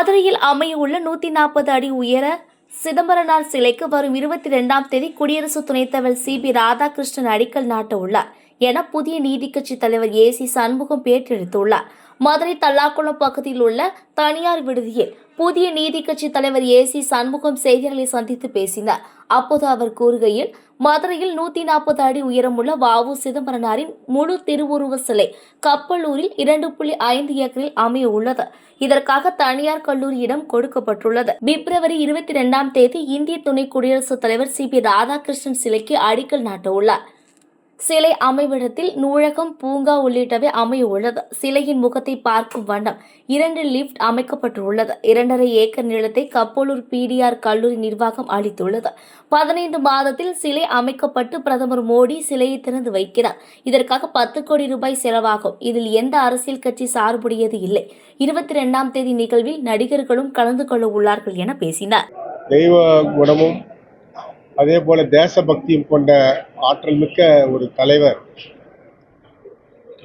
மதுரையில் அமையவுள்ள 140 அடி உயர சிதம்பரனார் சிலைக்கு வரும் 22ஆம் தேதி குடியரசு துணைத் தலைவர் சி.பி. ராதாகிருஷ்ணன் அடிக்கல் நாட்ட உள்ளார் என புதிய நீதிக்கட்சி தலைவர் ஏ.சி. சண்முகம் பேட்டியளித்துள்ளார். மதுரை தல்லாக்குளம் பகுதியில் உள்ள தனியார் விடுதியில் புதிய நீதிக்கட்சி தலைவர் ஏ.சி. சண்முகம் செய்தியாளர்களை சந்தித்து பேசினார். அப்போது அவர் கூறுகையில், மதுரையில் 140 அடி உயரமுள்ள வ.உ. சிதம்பரனாரின் முழு திருவுருவ சிலை கப்பலூரில் 2.5 ஏக்கரில் அமைய உள்ளது. இதற்காக தனியார் கல்லூரியிடம் கொடுக்கப்பட்டுள்ளது. பிப்ரவரி 22ஆம் தேதி இந்திய துணை குடியரசுத் தலைவர் சி.பி. ராதாகிருஷ்ணன் சிலைக்கு அடிக்கல் நாட்ட உள்ளார். சிலை அமைவிடத்தில் நூலகம், பூங்கா உள்ளிட்டவை அமைய உள்ளது. சிலையின் முகத்தை பார்க்கும் வண்ணம் 2 லிப்ட் அமைக்கப்பட்டுள்ளது. 2.5 ஏக்கர் நிலத்தை கப்பலூர் பி.டி.ஆர். கல்லூரி நிர்வாகம் அளித்துள்ளது. 15 மாதத்தில் சிலை அமைக்கப்பட்டு பிரதமர் மோடி சிலையை திறந்து வைக்கிறார். இதற்காக 10 கோடி ரூபாய் செலவாகும். இதில் எந்த அரசியல் கட்சி சார்புடையது இல்லை. 22ஆம் தேதி நிகழ்வில் நடிகர்களும் கலந்து கொள்ள உள்ளார்கள் என பேசினார். தெய்வ குணமும் அதே போல தேசபக்தியும் கொண்ட ஆற்றல் மிக்க ஒரு தலைவர்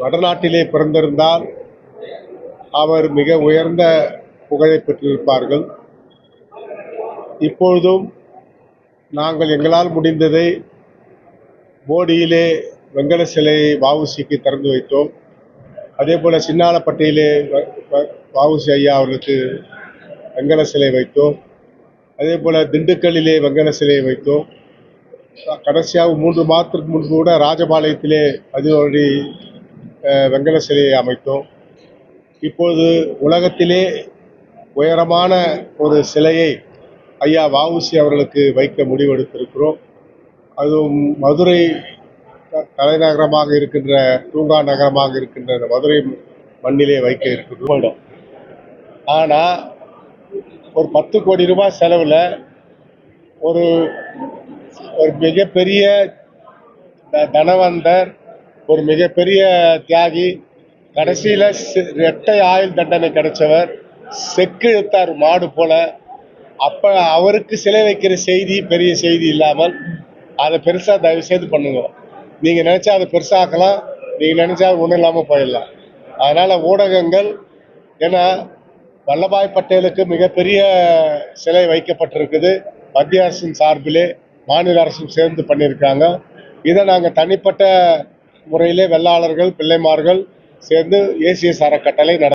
வடநாட்டிலே பிறந்திருந்தால் அவர் மிக உயர்ந்த புகழை பெற்றிருப்பார்கள். இப்பொழுதும் நாங்கள் எங்களால் முடிந்ததை போடியிலே வெங்கல சிலையை வ.உ.சிக்கு திறந்து வைத்தோம். அதே போல சின்னாளப்பட்டியிலே வ.உ.சி. ஐயா அவர்களுக்கு வெங்கல சிலை வைத்தோம். அதே போல திண்டுக்கல்லிலே வெங்கல சிலையை வைத்தோம். கடைசியாக 3 மாதத்திற்கு முன்பு கூட ராஜபாளையத்திலே அதிவழி வெங்கல சிலையை அமைத்தோம். இப்போது உலகத்திலே உயரமான ஒரு சிலையை ஐயா வ.உ.சி. அவர்களுக்கு வைக்க முடிவெடுத்திருக்கிறோம். அதுவும் மதுரை தலைநகரமாக இருக்கின்ற தூங்கா நகரமாக இருக்கின்ற மதுரை மண்ணிலே வைக்க இருக்கிறோம். ஆனால் ஒரு 10 கோடி ரூபாய் செலவில் ஒரு மிகப்பெரிய தனவந்தர், ஒரு மிகப்பெரிய தியாகி, கடைசியில் 2 ஆயுள் தண்டனை கிடைச்சவர், செக்கு இழுத்தார் மாடு போல. அப்போ அவருக்கு சிலை வைக்கிற செய்தி பெரிய செய்தி இல்லாமல் அதை பெருசாக தயவு செய்து பண்ணுங்க. நீங்கள் நினச்சா அதை பெருசாக்கலாம், நீங்கள் நினச்சா ஒன்றும் இல்லாமல் போயிடலாம். அதனால் ஊடகங்கள், ஏன்னா வல்லபாய் பட்டேலுக்கு மிகப்பெரிய சிலை வைக்கப்பட்டிருக்குது. மத்திய அரசின் சார்பிலே மாநில அரசும் சேர்ந்து பண்ணியிருக்காங்க. இதை நாங்கள் தனிப்பட்ட முறையிலே வெள்ளாளர்கள், பிள்ளைமார்கள் சேர்ந்து ஏசிஎஸ் அறக்கட்டளை